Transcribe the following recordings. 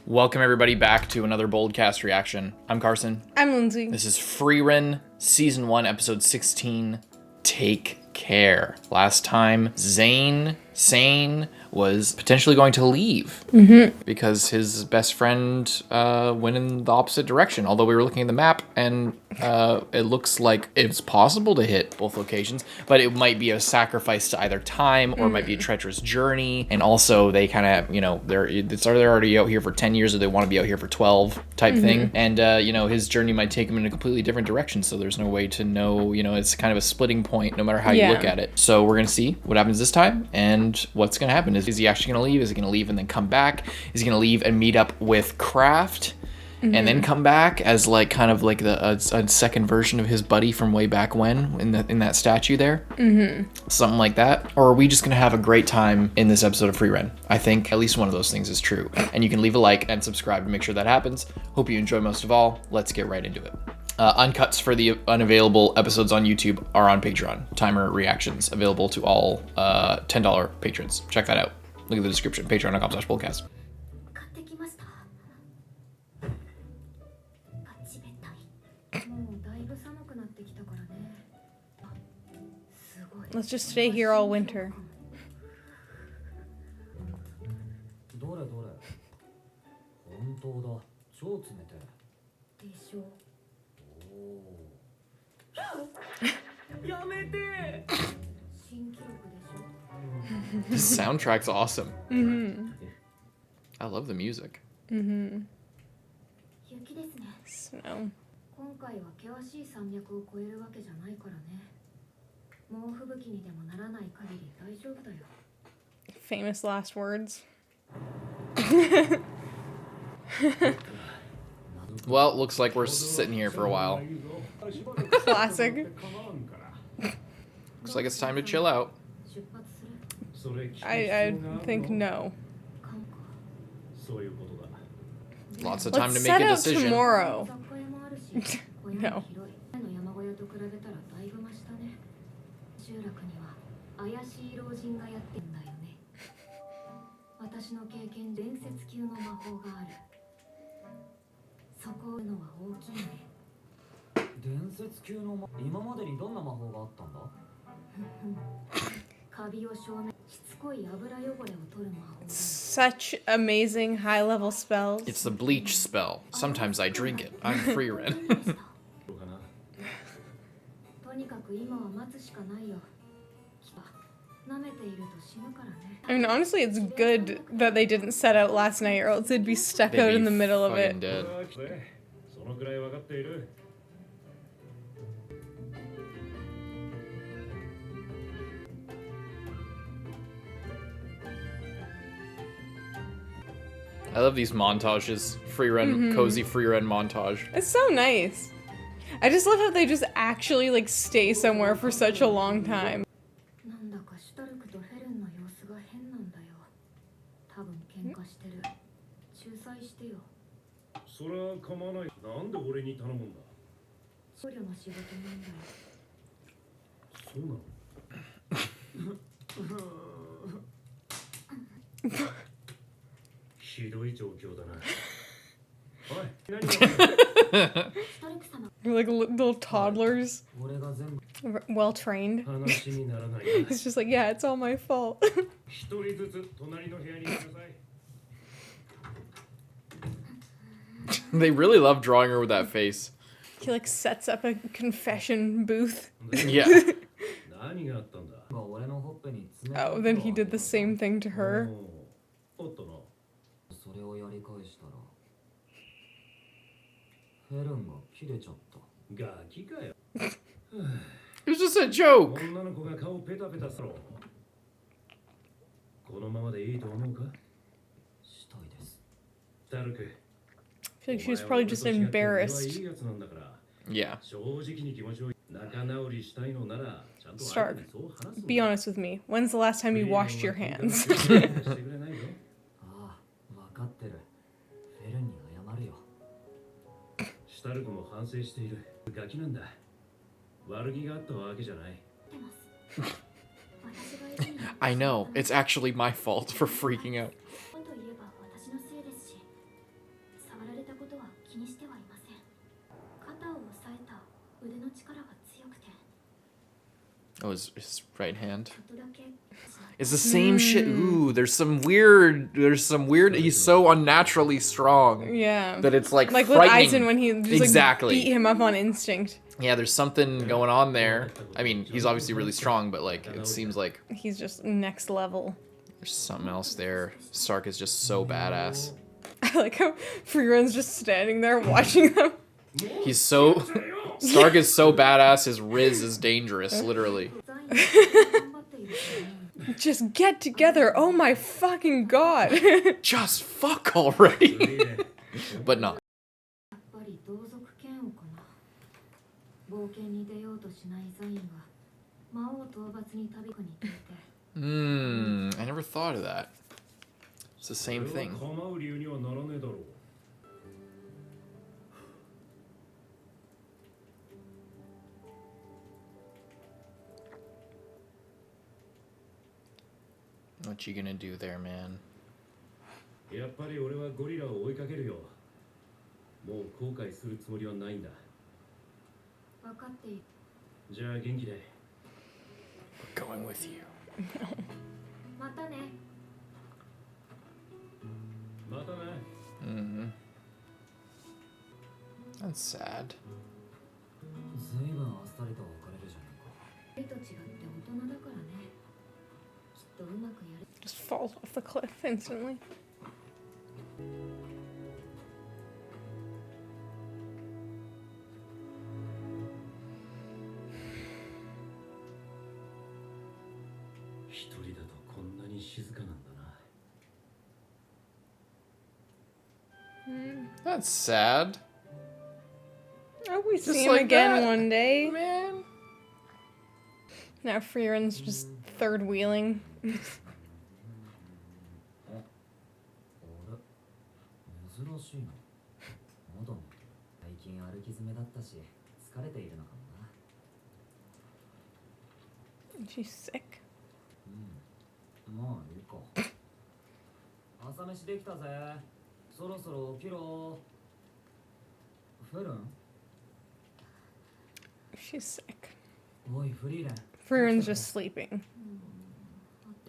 Welcome everybody back to another BOLDcast reaction. I'm Carson. I'm Lindsay. This is Frieren, Season 1, Episode 16, Take Care. Last time, Sane was potentially going to leave because his best friend went in the opposite direction. Although we were looking at the map and it looks like it's possible to hit both locations, but it might be a sacrifice to either time or it might be a treacherous journey. And also they kind of, they're already out here for 10 years or they want to be out here for 12 type thing. And, his journey might take him in a completely different direction. So there's no way to know, it's kind of a splitting point no matter how you look at it. So we're going to see what happens this time and what's going to happen. Is he actually going to leave? Is he going to leave and then come back? Is he going to leave and meet up with Kraft and then come back as a second version of his buddy from way back when in that statue there? Something like that. Or are we just going to have a great time in this episode of Frieren? I think at least one of those things is true. And you can leave a like and subscribe to make sure that happens. Hope you enjoy most of all. Let's get right into it. Uncuts for the unavailable episodes on YouTube are on Patreon. Timer reactions available to all $10 patrons. Check that out. Look at the description. Patreon.com/BOLDcast. Let's just stay here all winter. The soundtrack's awesome. I love the music. Snow. Famous last words. Well, looks like we're sitting here for a while. Classic. Looks like it's time to chill out. I think no. Lots of time Let's to make set a out decision. tomorrow. No. Such amazing high-level spells. It's the bleach spell. Sometimes I drink it. I'm Frieren. I mean, honestly, it's good that they didn't set out last night, or else they'd be stuck out in the middle of it. Dead. I love these montages. Frieren, cozy Frieren montage. It's so nice. I just love how they just actually stay somewhere for such a long time. They're like little toddlers. Well trained. It's just like, yeah, it's all my fault. They really love drawing her with that face. He sets up a confession booth. Yeah. Oh, then he did the same thing to her. It was just a joke. I feel like she was probably just embarrassed. Yeah. Stark, be honest with me. When's the last time you washed your hands? I know. It's actually my fault for freaking out. Oh, his right hand. It's the same shit. Ooh, there's some weird. He's so unnaturally strong. Yeah. That it's like with frightening. Eisen when he just beat him up on instinct. Yeah, there's something going on there. I mean, he's obviously really strong, but like it seems like he's just next level. There's something else there. Stark is just so badass. I like how Frieren's just standing there watching them. He's so... Stark is so badass, his Riz is dangerous, literally. Just get together, oh my fucking god. Just fuck already. But not. I never thought of that. It's the same thing. What you gonna do there, man? やっぱり俺はゴリラを追いかけるよ。もう後悔するつもりはないんだ。分かっている。じゃあ元気で。We're going with you. またね。またね。That's sad. ずいぶんあっさりと別れるじゃないか。と違って大人だからね。きっとうまくやる。Just falls off the cliff instantly. That's sad. I hope we Just see him like again that, one day. Man. Now Frieren's just third wheeling. She's sick. まあいいか。朝飯できたぜ。そろそろ起きろ。フェルン She's sick. おいフリーレン。Frieren's just sleeping.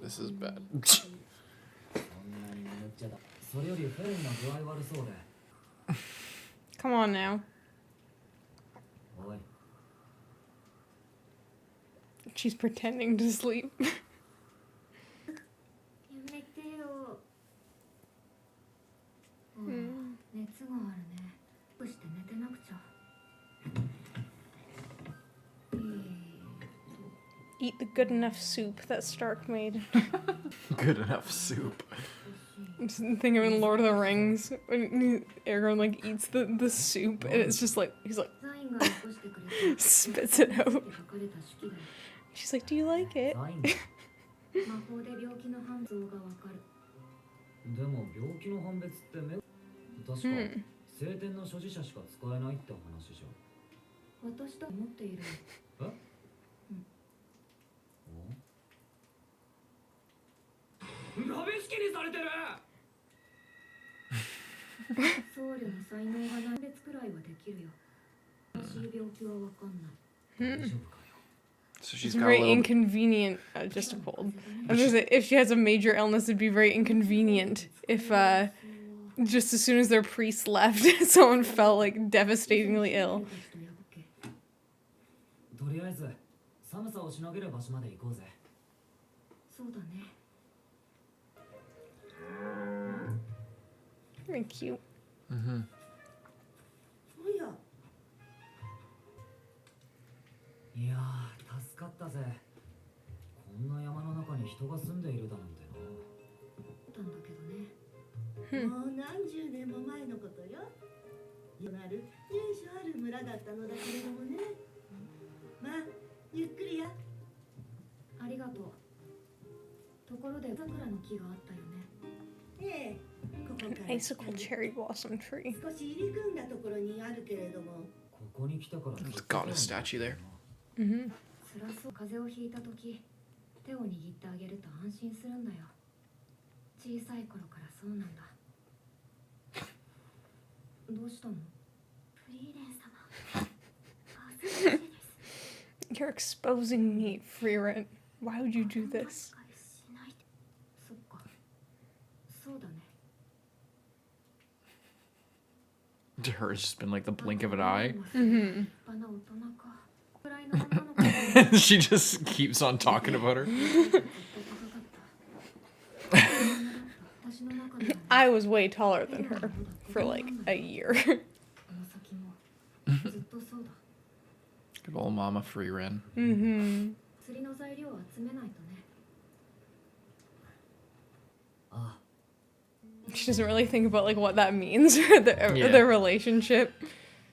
This is bad. そんなに眠っちゃだ。それよりフェルンの具合悪そうで。Come on now. おい。She's pretending to sleep. やめてよ。熱があるね。どうして寝てなくちゃ。Eat the good enough soup that Stark made. Good enough soup. I'm just thinking of in Lord of the Rings when Aragorn like eats the soup and it's just like he's like spits it out. She's like, "Do you like it?" 魔法で病気の判像がわかる。でも病気の判別って確か聖典の所持者しか使えないって話じゃん。私と思っている。え？鍋敷きにされてる。僧侶の才能が何別くらいはできるよ。私病気はわかんない。大丈夫かよ。So she's It's got a very little... inconvenient, just a cold. I was gonna say, if she has a major illness, it'd be very inconvenient if, just as soon as their priest left, someone fell, like, devastatingly ill. とりあえず、寒さをしのげる場所まで行こうぜ。そうだね。Very cute. いやー、助かったぜ。こんな山の中に人が住んでいるだなんてな。たんだけどね。もう何十年も前のことよ。よなる由緒ある村だったのだけれどもね。まあ、ゆっくりや。ありがとう。ところで桜の木があったよね。ええ。An icicle cherry blossom tree. There's got a statue there. Mm-hmm. 風邪をひいた時、手を握ってあげると安心するんだよ。小さい頃からそうなんだ。どうしたの？フリーレン様。You're exposing me, Frieren. Why would you do this? そっか。そうだね。 To her, it's just been like the blink of an eye. Mm-hmm. 立派な大人か。くらいの女の子だね。 She just keeps on talking about her. 私の中では I was way taller than her for like a year. この先もずっとそうだ。 Good old Mama Frieren. Mm-hmm. 釣りの材料を集めないとね。ああ。 She doesn't really think about like what that means for their relationship.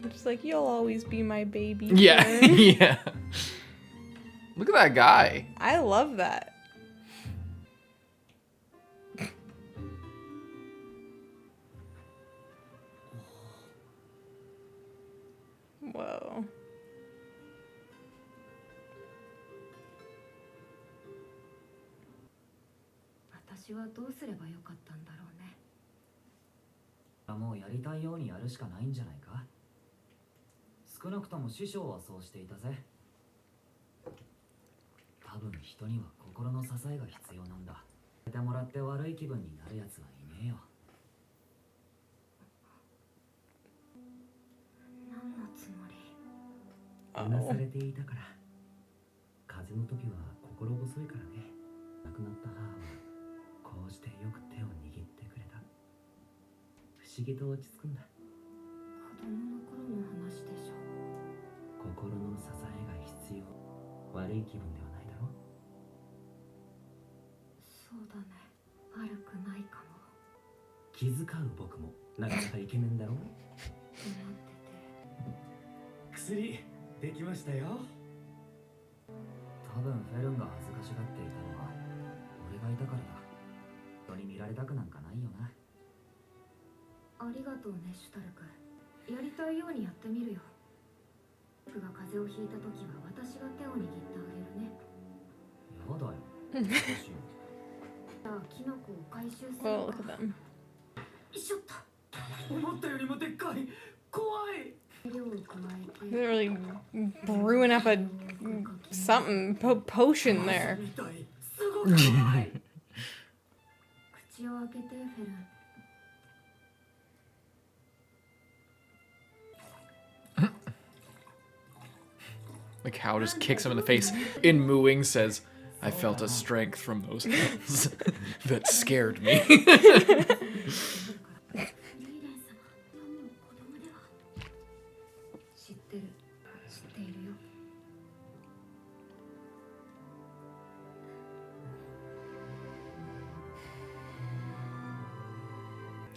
Just like, you'll always be my baby. Yeah, Fern. yeah. Look at that guy. I love that. Whoa. 私はどうすればよかったんだろうね。もうやりたいようにやるしかないんじゃないか。少なくとも師匠はそうしていたぜ。多分人には心の支えが必要なんだ。やってもらって悪い気分になるやつはいねえよ。何のつもり？うなされていたから。風邪の時は心細いからね。亡くなった母はこうしてよく手を握ってくれた。不思議と落ち着くんだ。子供の頃の話でしょ。心の支えが必要。悪い気分ではないだろう。そうだね。悪くないかも。気遣う僕もなかなかイケメンだろう。待ってて。薬できましたよ。多分フェルンが恥ずかしがっていたのは俺がいたからだ。人に見られたくなんかないよな。ありがとうね、シュタルク。やりたいようにやってみるよ。僕が風邪をひいた時は私が手を握ってあげるね。やだよ。じゃあキノコを回収する Well, look at them. しょった。思ったよりもでっかい。怖い。量を加えて。 They're really brewing up a something potion there. すごく怖い。口を開けて、フェルン。 The cow just kicks him in the face. In mooing says, I felt a strength from those hands that scared me.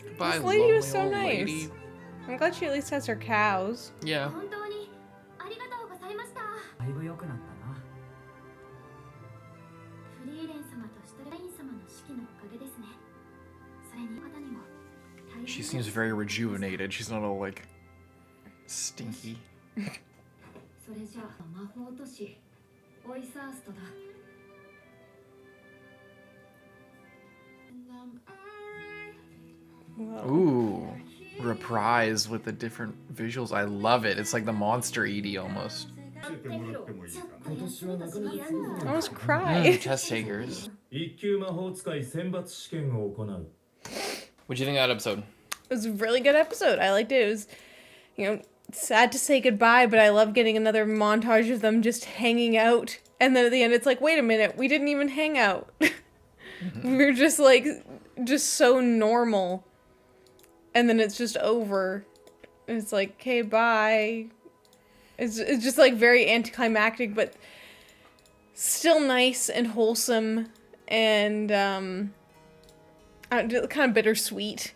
Goodbye, This lady was lonely so old nice. lady. I'm glad she at least has her cows. Yeah. 本当にありがとうございました。だいぶ良くなったな。フリーレン様とシュタルイン様の指揮のおかげですね。それに方にも大変 She seems very rejuvenated. She's not all like stinky. それじゃあ魔法都市オイサーストだ。 Whoa. Ooh. Reprise with the different visuals. I love it. It's like the monster ED almost. I almost cried. Test takers. 一級魔法使い選抜試験を行う。 What'd you think of that episode? It was a really good episode. I liked it. It was, sad to say goodbye, but I love getting another montage of them just hanging out. And then at the end, it's like, wait a minute, we didn't even hang out. We were just so normal. And then it's just over. It's like, okay, bye. It's just like very anticlimactic, but still nice and wholesome and kind of bittersweet.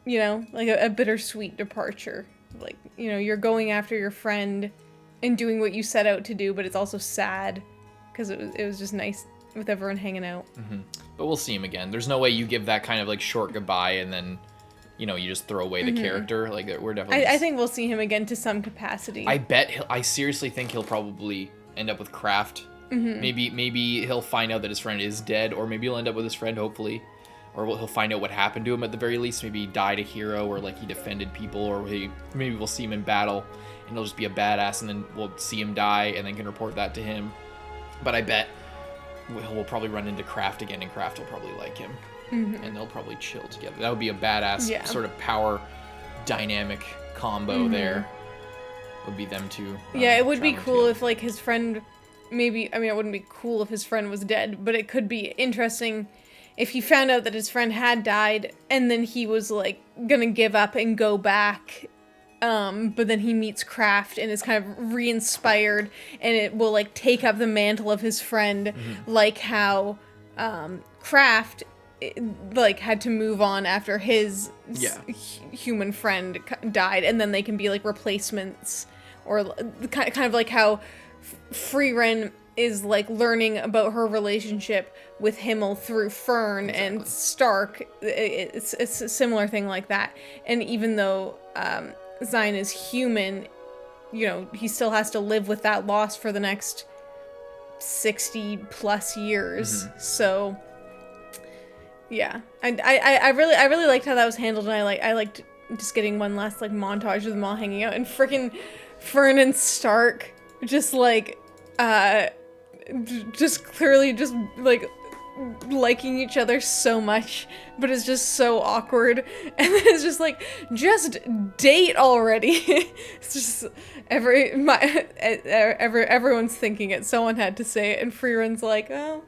Like a bittersweet departure. Like, you're going after your friend and doing what you set out to do, but it's also sad because it was just nice with everyone hanging out. Mm-hmm. But we'll see him again. There's no way you give that kind of like short goodbye and then, you just throw away the character. Like we're definitely. I think we'll see him again to some capacity. I seriously think he'll probably end up with Kraft. Mm-hmm. Maybe he'll find out that his friend is dead, or maybe he'll end up with his friend, hopefully. or he'll find out what happened to him at the very least. Maybe he died a hero, or like he defended people, or maybe we'll see him in battle and he'll just be a badass, and then we'll see him die and then can report that to him. But I bet we'll probably run into Kraft again, and Kraft will probably like him, and they'll probably chill together. That would be a badass sort of power dynamic combo there. Would be them two. Yeah, it would be cool if like his friend, maybe, I mean, it wouldn't be cool if his friend was dead, but it could be interesting if he found out that his friend had died and then he was like gonna give up and go back, but then he meets Kraft and is kind of re-inspired, and it will like take up the mantle of his friend, like how Kraft like had to move on after his human friend died, and then they can be like replacements, or kind of like how Frieren is like learning about her relationship with Himmel through Fern and Stark. It's a similar thing like that. And even though Zion is human, you know, he still has to live with that loss for the next 60 plus years. So yeah, I really liked how that was handled, and I liked just getting one last like montage of them all hanging out, and freaking Fern and Stark just like just clearly just like liking each other so much, but it's just so awkward, and then it's just like, just date already. It's just everyone's thinking it. Someone had to say it, and Frieren's like, oh,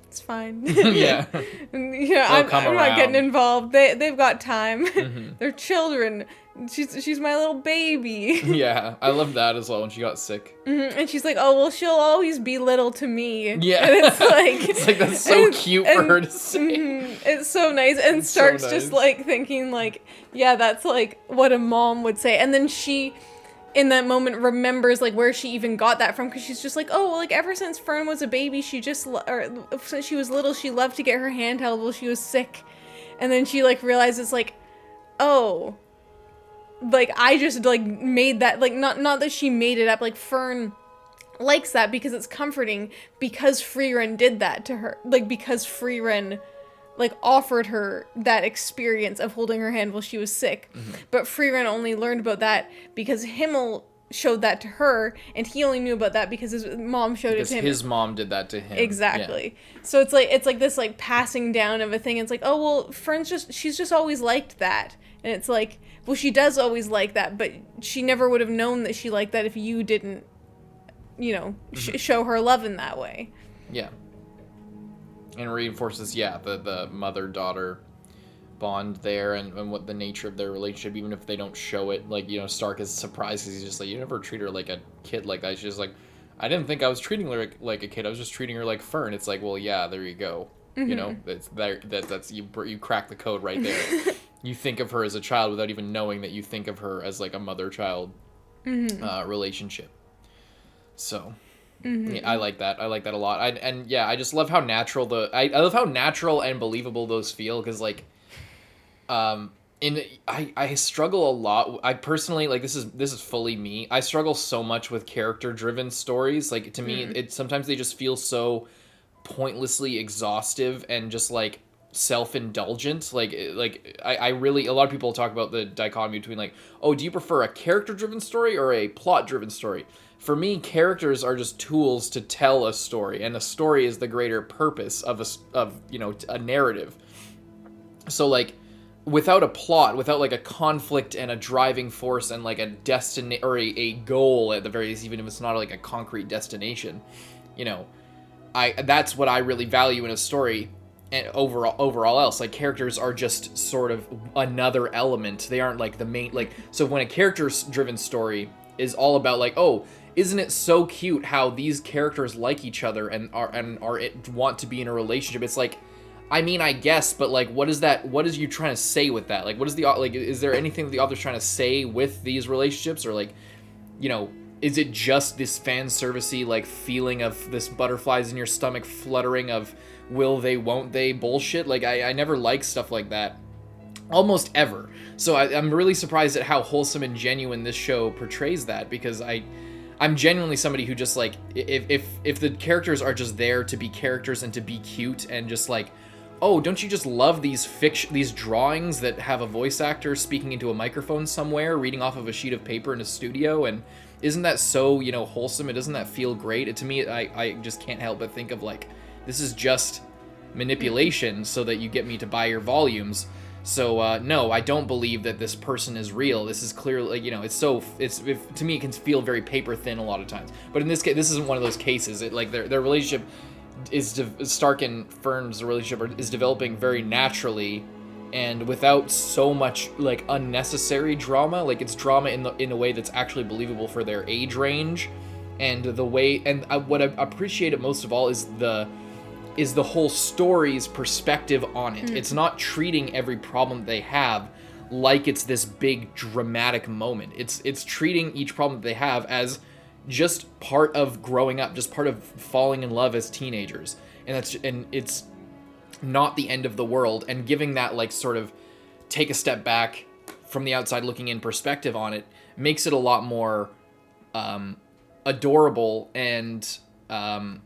it's fine. Yeah. You know, I'm not getting involved. They've got time. They're children. She's my little baby. Yeah, I love that as well when she got sick. And she's like, oh, well, she'll always be little to me. Yeah. And it's like that's so cute for her to say. It's so nice. And It's Stark's so nice. just like thinking like, yeah, that's like what a mom would say. And then she, in that moment, remembers like where she even got that from, because she's just like, oh, well, like ever since Fern was a baby, or since she was little, she loved to get her hand held while she was sick. And then she like realizes like, oh, like I just like made that, like not that she made it up, like Fern likes that because it's comforting, because Frieren did that to her, like because Frieren like offered her that experience of holding her hand while she was sick. But Frieren only learned about that because Himmel showed that to her, and he only knew about that because his mom showed it to him. His mom did that to him. Exactly. Yeah. So it's like this like passing down of a thing. It's like, oh well, she's just always liked that. And it's like, well, she does always like that, but she never would have known that she liked that if you didn't, you know, show her love in that way. Yeah. And reinforces, the mother-daughter bond there, and what the nature of their relationship, even if they don't show it. Like, you know, Stark is surprised because he's just like, you never treat her like a kid like that. She's just like, I didn't think I was treating her like a kid. I was just treating her like Fern. It's like, well, yeah, there you go. You know, that's you crack the code right there. You think of her as a child without even knowing that you think of her as like a mother-child relationship. So yeah, I like that. I like that a lot. I just love how natural I love how natural and believable those feel, because like I struggle a lot. I personally, like, this is fully me. I struggle so much with character-driven stories. Like, to me, sometimes they just feel so pointlessly exhaustive and just like self-indulgent. I really, a lot of people talk about the dichotomy between like, oh, do you prefer a character-driven story or a plot-driven story? For me, characters are just tools to tell a story, and a story is the greater purpose of a narrative. So like, without a plot, without like a conflict and a driving force and like a destiny or a goal at the very least, even if it's not like a concrete destination, you know, that's what I really value in a story. And overall else, like, characters are just sort of another element. They aren't like the main, like, so when a character-driven story is all about like, oh, isn't it so cute how these characters like each other and want to be in a relationship? It's like, I mean, I guess, but like, what is you trying to say with that? Like, what is is there anything that the author's trying to say with these relationships? Or like, you know, is it just this fan servicey like feeling of this butterflies in your stomach fluttering of will they, won't they bullshit? Like, I never like stuff like that. Almost ever. So I'm really surprised at how wholesome and genuine this show portrays that, because I'm genuinely somebody who just like, if the characters are just there to be characters and to be cute and just like oh, don't you just love these drawings that have a voice actor speaking into a microphone somewhere, reading off of a sheet of paper in a studio, and isn't that so, wholesome? And doesn't that feel great? To me, I just can't help but think of, like, this is just manipulation so that you get me to buy your volumes. So, no, I don't believe that this person is real. This is clearly, to me, it can feel very paper thin a lot of times. But in this case, this isn't one of those cases. Their relationship Stark and Fern's relationship is developing very naturally and without so much, like, unnecessary drama. Like, it's drama in a way that's actually believable for their age range. And what I appreciate it most of all is the whole story's perspective on it. It's not treating every problem they have like it's this big dramatic moment. It's treating each problem that they have as just part of growing up, just part of falling in love as teenagers. And it's not the end of the world, and giving that, like, sort of take a step back from the outside looking in perspective on it makes it a lot more adorable and it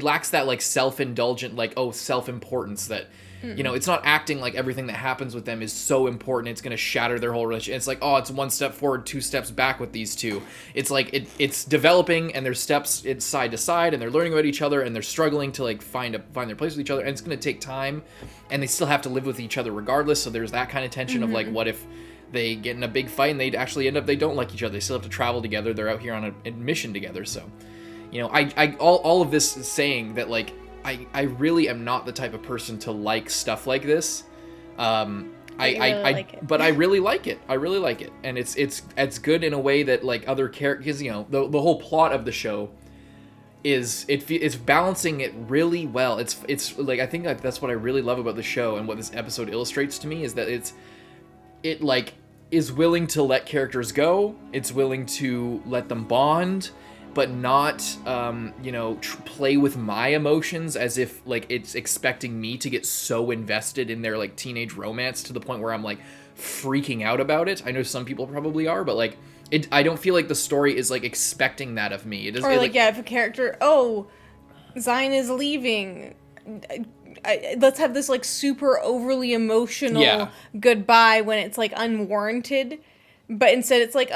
lacks that, like, self-indulgent, like, self-importance that, it's not acting like everything that happens with them is so important it's going to shatter their whole relationship. It's like, it's 1 step forward, 2 steps back with these two. It's like it's developing, and there's steps, it's side to side, and they're learning about each other, and they're struggling to, like, find their place with each other, and it's going to take time, and they still have to live with each other regardless. So there's that kind of tension of, like, what if they get in a big fight and they actually end up, they don't like each other. They still have to travel together. They're out here on a mission together. So, all of this is saying that, like, I really am not the type of person to like stuff like this. But I really like it. I really like it. And it's good in a way that, like, other characters, the whole plot of the show it's balancing it really well. It's like, I think that's what I really love about the show, and what this episode illustrates to me is that it is willing to let characters go. It's willing to let them bond, but not, play with my emotions as if, like, it's expecting me to get so invested in their, like, teenage romance to the point where I'm, like, freaking out about it. I know some people probably are, but, like, I don't feel like the story is, like, expecting that of me. If a character, Zion is leaving, let's have this, like, super overly emotional goodbye when it's, like, unwarranted, but instead it's like,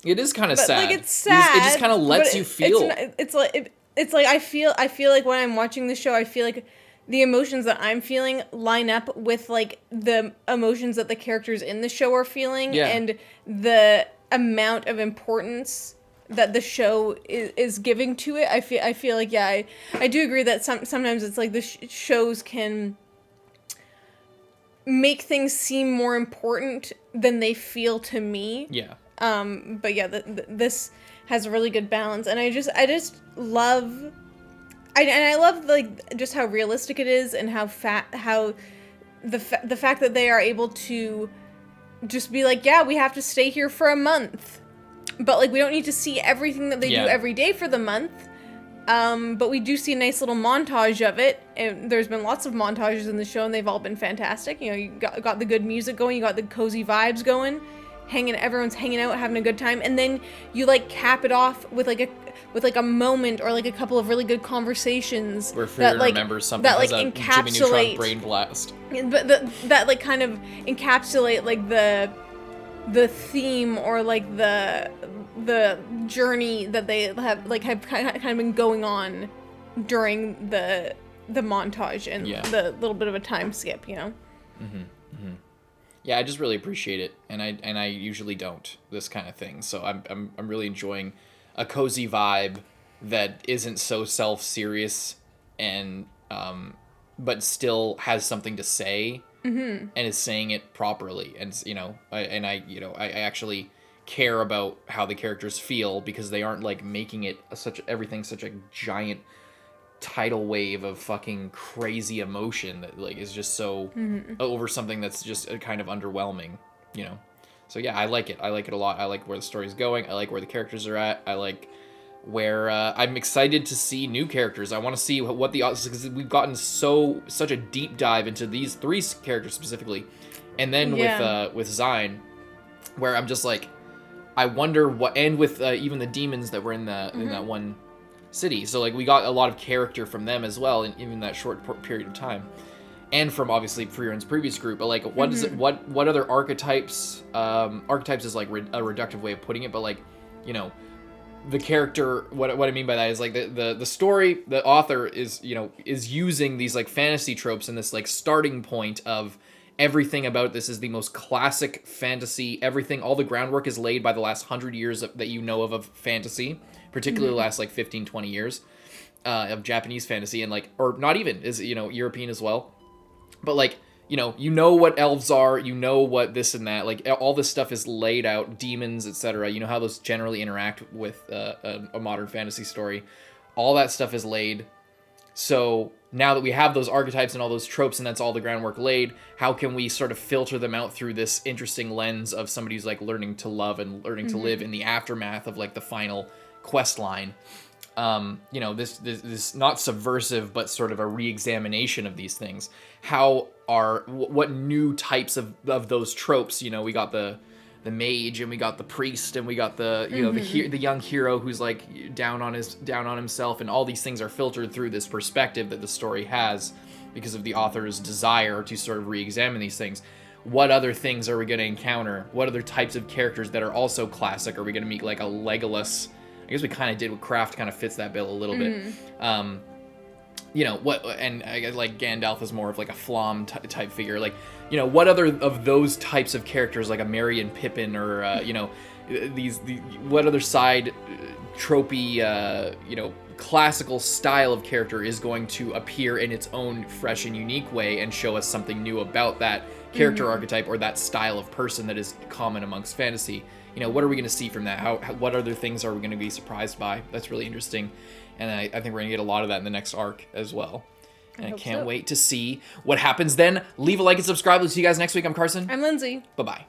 it is kind of sad. Like, it's sad. It just kind of lets you feel. It's like I feel like when I'm watching the show, I feel like the emotions that I'm feeling line up with, like, the emotions that the characters in the show are feeling, and the amount of importance that the show is giving to it. I feel like I do agree that sometimes it's like the shows can make things seem more important than they feel to me. Yeah. But yeah, this has a really good balance, and I just love, I love, like, just how realistic it is, and how the fact that they are able to just be like, we have to stay here for a month, but, like, we don't need to see everything that they do every day for the month. But we do see a nice little montage of it, and there's been lots of montages in the show, and they've all been fantastic. You got the good music going, you got the cozy vibes going. Everyone's hanging out, having a good time, and then you, like, cap it off with a moment, or, like, a couple of really good conversations where Frieren remembers something that, like, Jimmy Neutron brain blast. But that like kind of encapsulate, like, the theme, or, like, the journey that they have kind of been going on during the montage, and the little bit of a time skip, Yeah, I just really appreciate it, and I usually don't, this kind of thing. So I'm really enjoying a cozy vibe that isn't so self-serious, and but still has something to say, and is saying it properly, and I actually care about how the characters feel, because they aren't, like, making it such a giant tidal wave of fucking crazy emotion that, like, is just so over something that's just kind of underwhelming, So yeah, I like it a lot. I like where the story's going. I like where the characters are at. I like where I'm excited to see new characters. I want to see what because we've gotten such a deep dive into these 3 characters specifically, and then with Zion, where I'm just like, I wonder what, and with even the demons that were in that one city. So like we got a lot of character from them as well, in even that short period of time, and from obviously Frieren's previous group. But like, what is it? What other archetypes? Archetypes is like a reductive way of putting it, but like, you know, the character. What I mean by that is like the story. The author is using these like fantasy tropes and this like starting point of everything about this is the most classic fantasy. Everything, all the groundwork is laid by the last 100 years that you know of fantasy, particularly the last like 15, 20 years of Japanese fantasy, and like, or not even, is, European as well. But like, you know what elves are, you know what this and that, like all this stuff is laid out, demons, etc. You know how those generally interact with a modern fantasy story. All that stuff is laid. So now that we have those archetypes and all those tropes and that's all the groundwork laid, how can we sort of filter them out through this interesting lens of somebody who's like learning to love and learning to live in the aftermath of like the final quest line? This not subversive, but sort of a re-examination of these things. What new types of those tropes? We got the mage, and we got the priest, and we got the the young hero who's like down on himself, and all these things are filtered through this perspective that the story has because of the author's desire to sort of re-examine these things. What other things are we going to encounter? What other types of characters that are also classic are we going to meet? Like a Legolas. I guess we kind of did what Kraft kind of fits that bill a little bit. And I guess like Gandalf is more of like a flamme type figure. Like, what other of those types of characters, like a Merry and Pippin, or what other side tropey, classical style of character is going to appear in its own fresh and unique way and show us something new about that character archetype or that style of person that is common amongst fantasy. What are we going to see from that? What other things are we going to be surprised by? That's really interesting. And I think we're going to get a lot of that in the next arc as well. And I can't wait to see what happens then. Leave a like and subscribe. We'll see you guys next week. I'm Carson. I'm Lindsay. Bye-bye.